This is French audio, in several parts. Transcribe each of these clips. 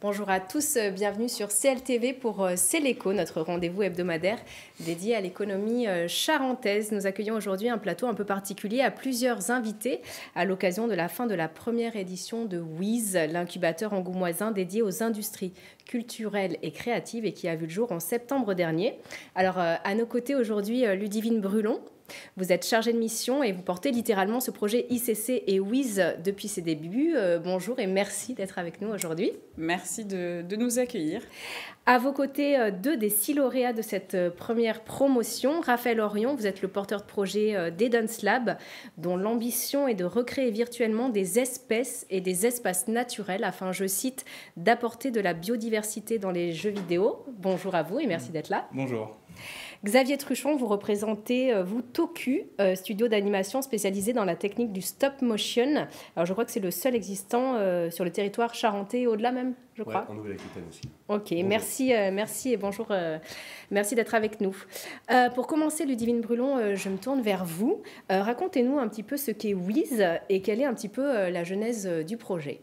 Bonjour à tous, bienvenue sur CLTV pour C'est l'écho, notre rendez-vous hebdomadaire dédié à l'économie charentaise. Nous accueillons aujourd'hui un plateau un peu particulier à plusieurs invités à l'occasion de la fin de la première édition de WISE, l'incubateur angoumoisin dédié aux industries culturelles et créatives et qui a vu le jour en septembre dernier. Alors à nos côtés aujourd'hui, Ludivine Brulon. Vous êtes chargée de mission et vous portez littéralement ce projet ICC et WISE depuis ses débuts. Bonjour et merci d'être avec nous aujourd'hui. Merci de nous accueillir. À vos côtés, deux des 6 lauréats de cette première promotion. Raphaël Orion, vous êtes le porteur de projet d'Edens Lab, dont l'ambition est de recréer virtuellement des espèces et des espaces naturels afin, je cite, d'apporter de la biodiversité dans les jeux vidéo. Bonjour à vous et merci d'être là. Bonjour. Xavier Truchon, vous représentez, vous, Toku, studio d'animation spécialisé dans la technique du stop motion. Alors, je crois que c'est le seul existant sur le territoire charentais et au-delà même, je crois. Ouais, en Nouvelle-Aquitaine aussi. Ok, bonjour. Merci et bonjour. Merci d'être avec nous. Pour commencer, Ludivine Brulon, je me tourne vers vous. Racontez-nous un petit peu ce qu'est WISE et quelle est un petit peu la genèse du projet.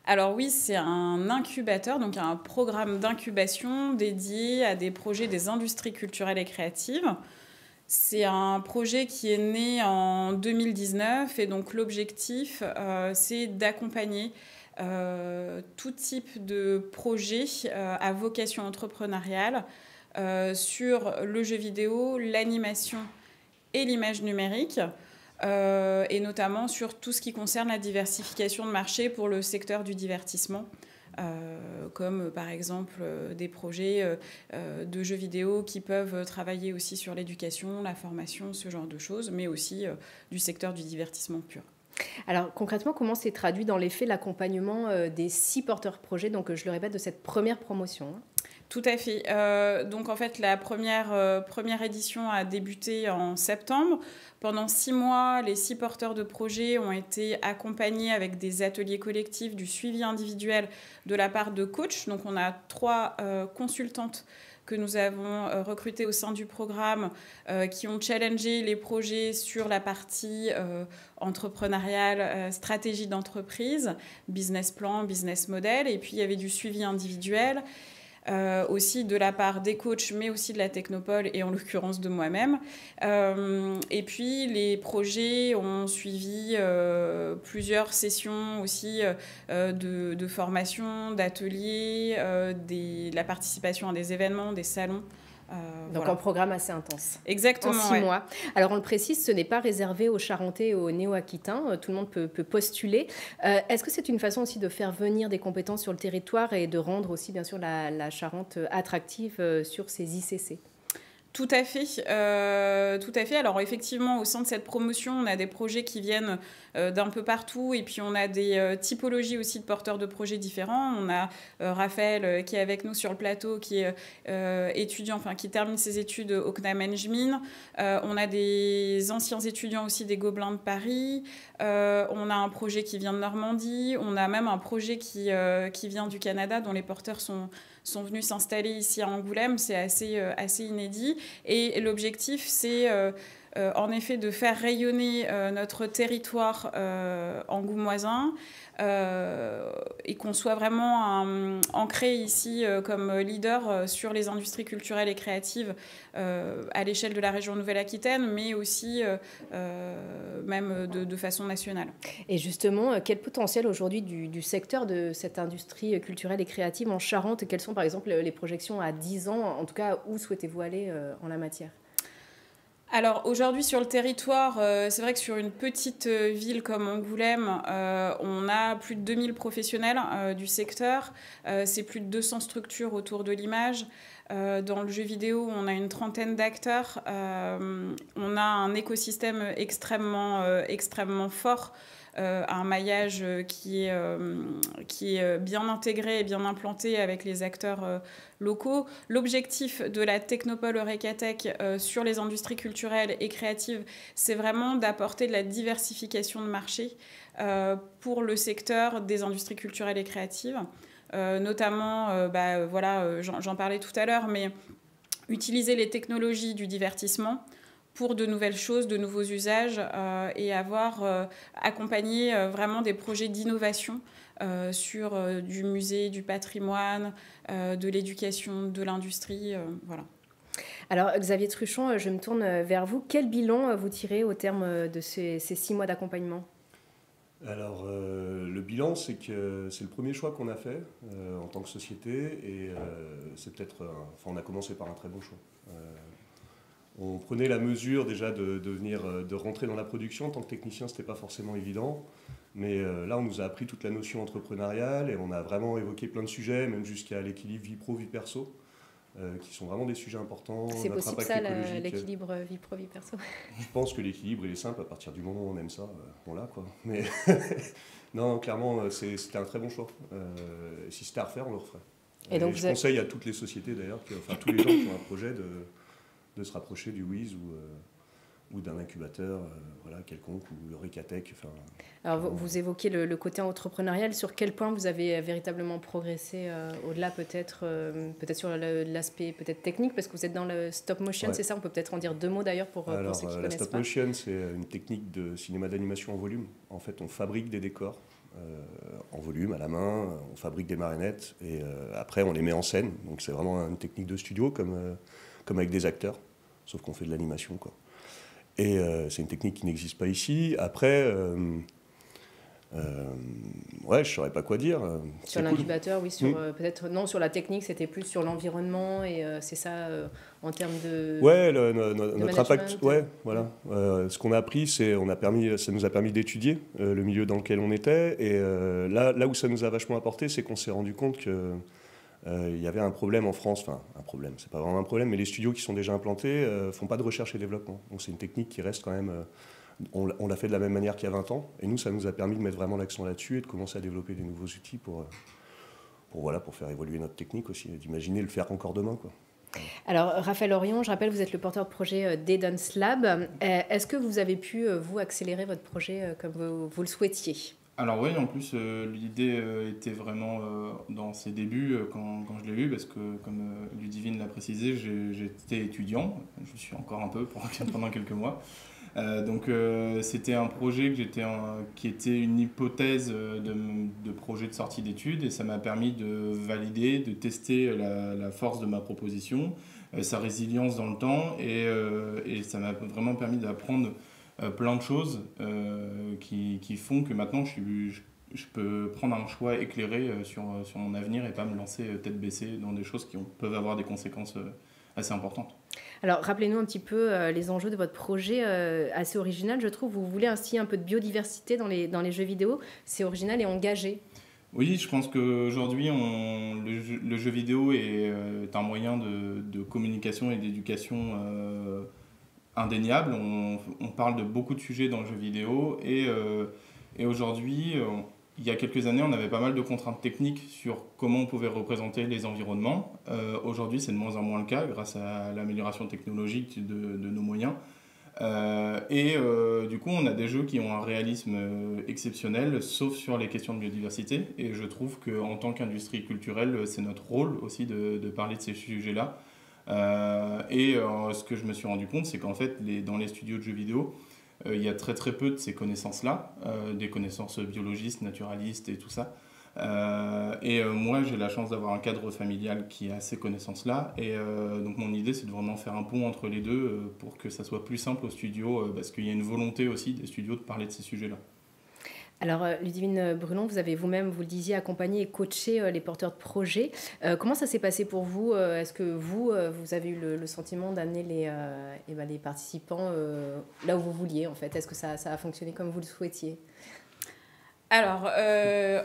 Alors oui, c'est un incubateur, donc un programme d'incubation dédié à des projets des industries culturelles et créatives. C'est un projet qui est né en 2019 et donc l'objectif, c'est d'accompagner tout type de projet à vocation entrepreneuriale sur le jeu vidéo, l'animation et l'image numérique. Et notamment sur tout ce qui concerne la diversification de marché pour le secteur du divertissement, comme par exemple des projets de jeux vidéo qui peuvent travailler aussi sur l'éducation, la formation, ce genre de choses, mais aussi du secteur du divertissement pur. Alors concrètement, comment s'est traduit dans les faits l'accompagnement des 6 porteurs projets, donc je le répète, de cette première promotion? Tout à fait. Donc en fait, la première édition a débuté en septembre. Pendant 6 mois, les 6 porteurs de projets ont été accompagnés avec des ateliers collectifs, du suivi individuel de la part de coachs. Donc on a 3 consultantes que nous avons recrutées au sein du programme qui ont challengé les projets sur la partie entrepreneuriale, stratégie d'entreprise, business plan, business model. Et puis il y avait du suivi individuel. Aussi de la part des coachs, mais aussi de la Technopole et en l'occurrence de moi-même. Et puis, les projets ont suivi plusieurs sessions aussi de formation, d'ateliers, la participation à des événements, des salons. Donc voilà. un programme assez intense. Exactement. En 6 mois. Alors on le précise, ce n'est pas réservé aux Charentais et aux Néo-Aquitains. Tout le monde peut postuler. Est-ce que c'est une façon aussi de faire venir des compétences sur le territoire et de rendre aussi bien sûr la Charente attractive sur ces ICC ? Tout à fait. Tout à fait. Alors effectivement, au sein de cette promotion, on a des projets qui viennent d'un peu partout et puis on a des typologies aussi de porteurs de projets différents. On a Raphaël qui est avec nous sur le plateau, qui est étudiant, enfin qui termine ses études au CNAM Engmin. On a des anciens étudiants aussi des Gobelins de Paris. On a un projet qui vient de Normandie. On a même un projet qui vient du Canada dont les porteurs sont venus s'installer ici à Angoulême. C'est assez inédit. Et l'objectif, c'est en effet de faire rayonner notre territoire angoumoisin et qu'on soit vraiment ancré ici comme leader sur les industries culturelles et créatives à l'échelle de la région Nouvelle-Aquitaine, mais aussi même de façon nationale. Et justement, quel potentiel aujourd'hui du secteur de cette industrie culturelle et créative en Charente? Quelles sont par exemple les projections à 10 ans? En tout cas, où souhaitez-vous aller en la matière? Alors aujourd'hui sur le territoire, c'est vrai que sur une petite ville comme Angoulême, on a plus de 2000 professionnels du secteur, c'est plus de 200 structures autour de l'image. Dans le jeu vidéo, on a une trentaine d'acteurs, on a un écosystème extrêmement fort, un maillage qui est bien intégré et bien implanté avec les acteurs locaux. L'objectif de la Technopole Eurekatech sur les industries culturelles et créatives, c'est vraiment d'apporter de la diversification de marché pour le secteur des industries culturelles et créatives. Notamment, j'en parlais tout à l'heure, mais utiliser les technologies du divertissement pour de nouvelles choses, de nouveaux usages et avoir accompagné vraiment des projets d'innovation sur du musée, du patrimoine, de l'éducation, de l'industrie. Voilà. Alors Xavier Truchon, je me tourne vers vous. Quel bilan vous tirez au terme de ces 6 mois d'accompagnement ? Alors, le bilan, c'est que c'est le premier choix qu'on a fait en tant que société et c'est peut-être, on a commencé par un très bon choix. On prenait la mesure déjà de rentrer dans la production. En tant que technicien, ce n'était pas forcément évident. Mais là, on nous a appris toute la notion entrepreneuriale et on a vraiment évoqué plein de sujets, même jusqu'à l'équilibre vie pro, vie perso, qui sont vraiment des sujets importants. C'est possible ça, l'équilibre vie pro, vie perso ? Je pense que l'équilibre, il est simple. À partir du moment où on aime ça, on l'a, quoi. Mais non, clairement, c'était un très bon choix. Si c'était à refaire, on le referait. Et donc je conseille à toutes les sociétés, d'ailleurs, enfin tous les gens qui ont un projet de se rapprocher du WIZ ou d'un incubateur quelconque, ou Eureka-Tech. Alors vous évoquez le côté entrepreneurial. Sur quel point vous avez véritablement progressé au-delà peut-être sur l'aspect peut-être technique, parce que vous êtes dans le stop motion, c'est ça ? On peut peut-être en dire 2 mots d'ailleurs pour ceux qui ne connaissent pas. La stop motion, c'est une technique de cinéma d'animation en volume. En fait, on fabrique des décors en volume, à la main, on fabrique des marionnettes et après on les met en scène. Donc c'est vraiment une technique de studio comme avec des acteurs, sauf qu'on fait de l'animation, quoi. Et c'est une technique qui n'existe pas ici. Après, je ne saurais pas quoi dire. Sur l'incubateur, oui, peut-être non, sur la technique, c'était plus sur l'environnement et c'est ça en termes de. Ouais, notre impact. Ouais, voilà. Ce qu'on a appris, ça nous a permis d'étudier le milieu dans lequel on était. Et là où ça nous a vachement apporté, c'est qu'on s'est rendu compte que. Il y avait un problème en France, enfin un problème, c'est pas vraiment un problème, mais les studios qui sont déjà implantés font pas de recherche et développement. Donc c'est une technique qui reste quand même, on l'a fait de la même manière qu'il y a 20 ans, et nous ça nous a permis de mettre vraiment l'accent là-dessus et de commencer à développer des nouveaux outils pour faire évoluer notre technique aussi, et d'imaginer le faire encore demain, quoi. Alors Raphaël Orion, je rappelle, vous êtes le porteur de projet d'Edance Lab. Est-ce que vous avez pu, vous, accélérer votre projet comme vous le souhaitiez ? Alors oui, en plus, l'idée était vraiment dans ses débuts quand je l'ai eu, parce que comme Ludivine l'a précisé, j'étais étudiant, je suis encore un peu pendant quelques mois. Donc c'était un projet qui était une hypothèse de projet de sortie d'études, et ça m'a permis de valider, de tester la force de ma proposition, sa résilience dans le temps, et ça m'a vraiment permis d'apprendre plein de choses qui font que maintenant je peux prendre un choix éclairé sur mon avenir et pas me lancer tête baissée dans des choses qui peuvent avoir des conséquences assez importantes. Alors rappelez-nous un petit peu les enjeux de votre projet assez original, je trouve. Vous voulez instiller un peu de biodiversité dans les jeux vidéo. C'est original et engagé. Oui, je pense qu'aujourd'hui, le jeu vidéo est un moyen de communication et d'éducation indéniable. On parle de beaucoup de sujets dans le jeu vidéo et aujourd'hui, il y a quelques années, on avait pas mal de contraintes techniques sur comment on pouvait représenter les environnements. Aujourd'hui, c'est de moins en moins le cas grâce à l'amélioration technologique de nos moyens. Du coup, on a des jeux qui ont un réalisme exceptionnel, sauf sur les questions de biodiversité. Et je trouve qu'en tant qu'industrie culturelle, c'est notre rôle aussi de parler de ces sujets-là. Ce que je me suis rendu compte, c'est qu'en fait, dans les studios de jeux vidéo, il y a très très peu de ces connaissances-là, des connaissances biologistes, naturalistes et tout ça. Moi, j'ai la chance d'avoir un cadre familial qui a ces connaissances-là. Donc mon idée, c'est de vraiment faire un pont entre les deux pour que ça soit plus simple au studio, parce qu'il y a une volonté aussi des studios de parler de ces sujets-là. Alors, Ludivine Brulon, vous avez vous-même, vous le disiez, accompagné et coaché les porteurs de projets. Comment ça s'est passé pour vous ? Est-ce que vous avez eu le sentiment d'amener les participants là où vous vouliez, en fait ? Est-ce que ça a fonctionné comme vous le souhaitiez ? Alors,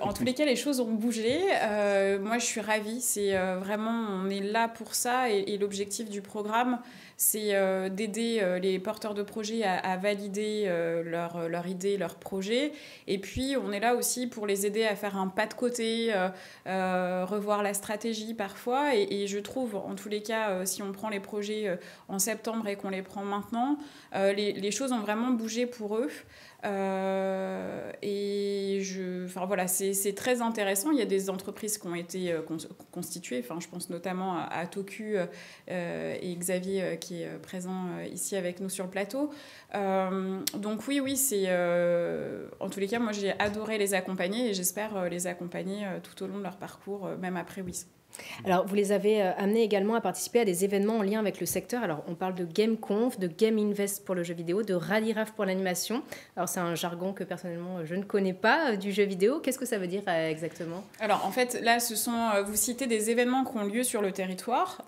en tous les cas, les choses ont bougé. Moi, je suis ravie. C'est vraiment, on est là pour ça. Et l'objectif du programme, c'est d'aider les porteurs de projets à valider leur idée, leur projet. Et puis, on est là aussi pour les aider à faire un pas de côté, revoir la stratégie parfois. Et je trouve, en tous les cas, si on prend les projets en septembre et qu'on les prend maintenant, les choses ont vraiment bougé pour eux. Et voilà, c'est très intéressant. Il y a des entreprises qui ont été constituées. Enfin, je pense notamment à Toku et Xavier qui est présent ici avec nous sur le plateau. Donc oui, c'est en tous les cas, moi j'ai adoré les accompagner et j'espère les accompagner tout au long de leur parcours, même après WIS. Alors, vous les avez amenés également à participer à des événements en lien avec le secteur. Alors, on parle de GameConf, de Game Invest pour le jeu vidéo, de RADIRAF pour l'animation. Alors, c'est un jargon que personnellement, je ne connais pas du jeu vidéo. Qu'est-ce que ça veut dire exactement ? Alors, en fait, là, vous citez des événements qui ont lieu sur le territoire,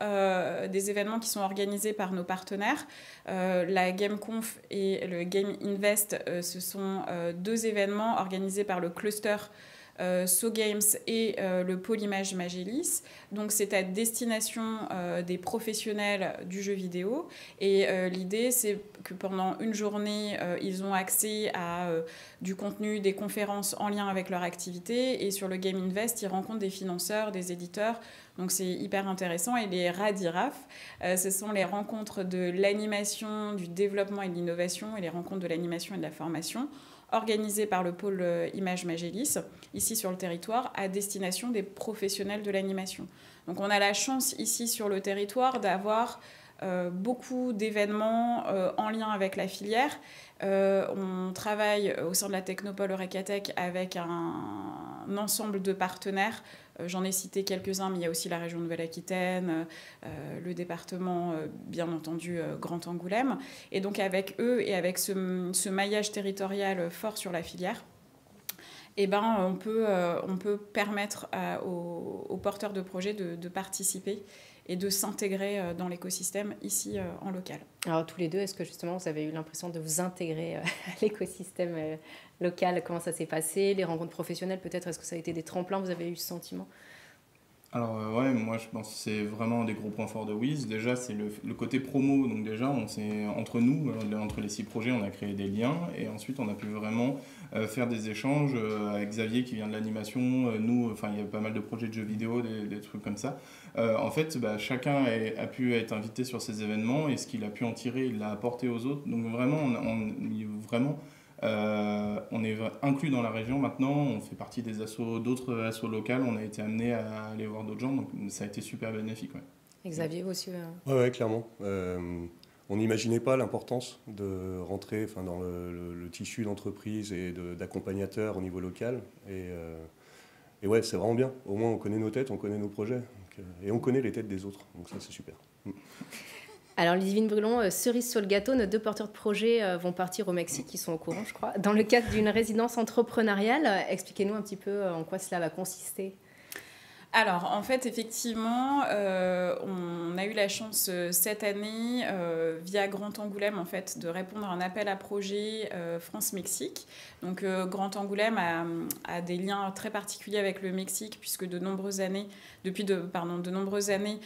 des événements qui sont organisés par nos partenaires. La GameConf et le Game Invest, ce sont deux événements organisés par le cluster So Games et le pôle Image Magélis. Donc c'est à destination des professionnels du jeu vidéo et l'idée c'est que pendant une journée ils ont accès à du contenu, des conférences en lien avec leur activité et sur le Game Invest ils rencontrent des financeurs, des éditeurs. Donc c'est hyper intéressant. Et les RADIRAF, ce sont les rencontres de l'animation, du développement et de l'innovation et les rencontres de l'animation et de la formation organisées par le pôle Image Magélis, ici sur le territoire, à destination des professionnels de l'animation. Donc on a la chance ici sur le territoire d'avoir beaucoup d'événements en lien avec la filière. On travaille au sein de la Technopole Eurekatech avec un ensemble de partenaires. J'en ai cité quelques-uns, mais il y a aussi la région Nouvelle-Aquitaine, le département, bien entendu, Grand Angoulême. Et donc avec eux et avec ce maillage territorial fort sur la filière, on peut permettre aux porteurs de projets de participer et de s'intégrer dans l'écosystème ici en local. Alors tous les deux, est-ce que justement vous avez eu l'impression de vous intégrer à l'écosystème local ? Comment ça s'est passé ? Les rencontres professionnelles peut-être, est-ce que ça a été des tremplins ? Vous avez eu ce sentiment ? Alors ouais, moi je pense que c'est vraiment un des gros points forts de WIS. Déjà c'est le côté promo, donc déjà entre nous, entre les 6 projets, on a créé des liens et ensuite on a pu vraiment faire des échanges avec Xavier qui vient de l'animation, nous, enfin il y a pas mal de projets de jeux vidéo, des trucs comme ça. En fait, chacun a pu être invité sur ces événements et ce qu'il a pu en tirer, il l'a apporté aux autres. Donc vraiment, on est inclus dans la région maintenant, on fait partie d'autres assos locales, on a été amené à aller voir d'autres gens, donc ça a été super bénéfique. Ouais. Et Xavier aussi Ouais, clairement. On n'imaginait pas l'importance de rentrer dans le tissu d'entreprise et d'accompagnateurs au niveau local. Et ouais, c'est vraiment bien. Au moins, on connaît nos têtes, on connaît nos projets. Et on connaît les têtes des autres. Donc ça, c'est super. Alors, Ludivine Brulon, cerise sur le gâteau, nos 2 porteurs de projets vont partir au Mexique, ils sont au courant, je crois, dans le cadre d'une résidence entrepreneuriale. Expliquez-nous un petit peu en quoi cela va consister. Alors, en fait, effectivement, on a eu la chance cette année, via Grand Angoulême, en fait, de répondre à un appel à projet France-Mexique. Donc, Grand Angoulême a des liens très particuliers avec le Mexique, puisque depuis de nombreuses années,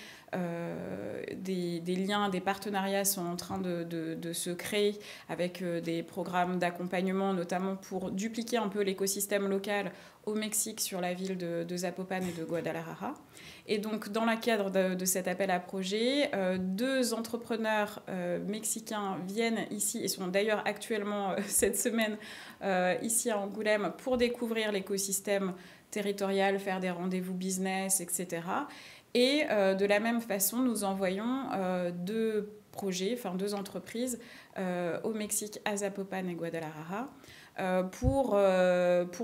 des liens, des partenariats sont en train de se créer avec des programmes d'accompagnement, notamment pour dupliquer un peu l'écosystème local au Mexique sur la ville de Zapopan et de Guadalajara. Et donc, dans le cadre de cet appel à projet, 2 entrepreneurs mexicains viennent ici et sont d'ailleurs actuellement cette semaine ici à Angoulême pour découvrir l'écosystème territorial, faire des rendez-vous business, etc. Et de la même façon, nous envoyons 2 projets, 2 entreprises au Mexique, à Zapopan et Guadalajara, pour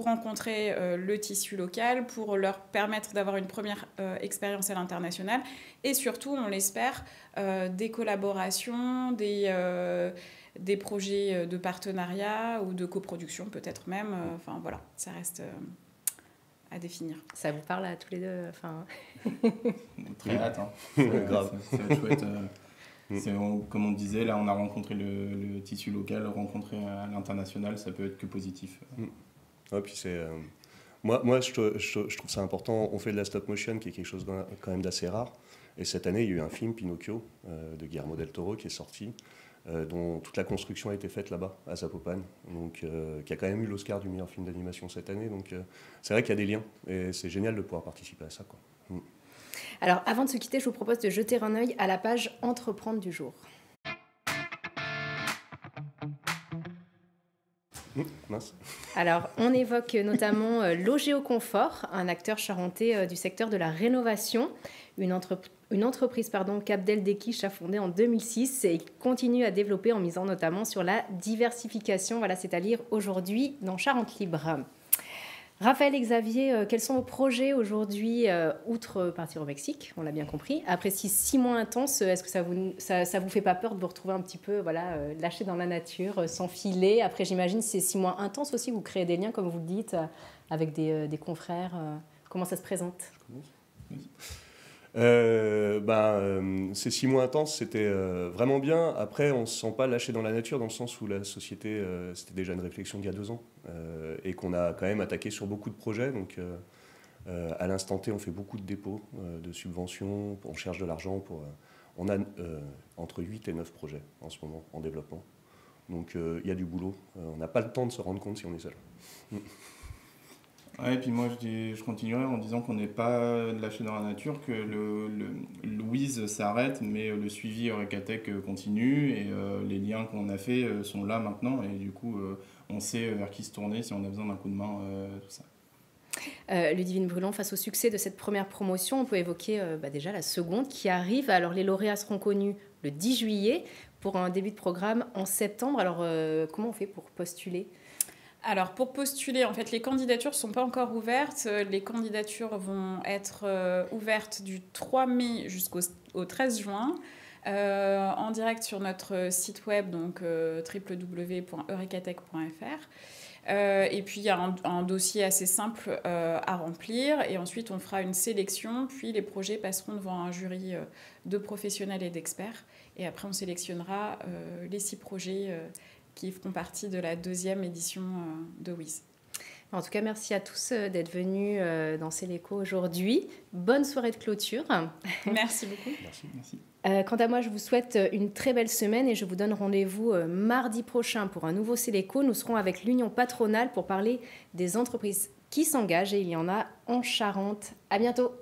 rencontrer le tissu local, pour leur permettre d'avoir une première expérience à l'international et surtout, on l'espère, des collaborations, des projets de partenariat ou de coproduction peut-être même. Voilà, ça reste à définir. Ça vous parle à tous les deux Très hâte, hein. Grave. Ça va être chouette. Comme on disait, là on a rencontré le tissu local, rencontré à l'international, ça peut être que positif. Ouais, puis moi je trouve ça important, on fait de la stop motion qui est quelque chose quand même d'assez rare. Et cette année il y a eu un film, Pinocchio, de Guillermo del Toro qui est sorti, dont toute la construction a été faite là-bas, à Zapopan, donc, qui a quand même eu l'Oscar du meilleur film d'animation cette année. Donc c'est vrai qu'il y a des liens et c'est génial de pouvoir participer à ça, quoi. Alors, avant de se quitter, je vous propose de jeter un œil à la page Entreprendre du jour. Mince. Alors, on évoque notamment Logéoconfort, un acteur charentais du secteur de la rénovation, une entreprise qu'Abdel Dekish a fondée en 2006 et continue à développer en misant notamment sur la diversification. Voilà, c'est à lire aujourd'hui dans Charente Libre. Raphaël et Xavier, quels sont vos projets aujourd'hui, outre partir au Mexique, on l'a bien compris. Après 6 mois intenses, est-ce que ça vous fait pas peur de vous retrouver un petit peu lâché dans la nature, sans filet? Après, j'imagine ces 6 mois intenses aussi, vous créez des liens, comme vous le dites, avec des confrères. Comment ça se présente? Ces 6 mois intenses, c'était vraiment bien. Après, on ne se sent pas lâché dans la nature, dans le sens où la société, c'était déjà une réflexion d'il y a 2 ans, et qu'on a quand même attaqué sur beaucoup de projets. Donc, à l'instant T, on fait beaucoup de dépôts, de subventions, on cherche de l'argent. On a entre 8 et 9 projets en ce moment en développement. Donc, il y a du boulot. On n'a pas le temps de se rendre compte si on est seul. Ouais, et puis moi je continuerai en disant qu'on n'est pas lâché dans la nature, que le Louise s'arrête, mais le suivi Eurekatech continue, et les liens qu'on a faits sont là maintenant, et du coup on sait vers qui se tourner si on a besoin d'un coup de main, tout ça. Ludivine Brulon, face au succès de cette première promotion, on peut évoquer déjà la seconde qui arrive. Alors les lauréats seront connus le 10 juillet pour un début de programme en septembre. Alors comment on fait pour postuler ? Alors, pour postuler, en fait, les candidatures ne sont pas encore ouvertes. Les candidatures vont être ouvertes du 3 mai jusqu'au 13 juin, en direct sur notre site web, donc www.eurekatech.fr. Et puis, il y a un dossier assez simple à remplir. Et ensuite, on fera une sélection. Puis, les projets passeront devant un jury de professionnels et d'experts. Et après, on sélectionnera les 6 projets qui feront partie de la 2e édition de WIZ. En tout cas, merci à tous d'être venus dans C'est l'écho aujourd'hui. Bonne soirée de clôture. Merci beaucoup. Merci. Quant à moi, je vous souhaite une très belle semaine et je vous donne rendez-vous mardi prochain pour un nouveau C'est l'écho. Nous serons avec l'Union patronale pour parler des entreprises qui s'engagent et il y en a en Charente. À bientôt.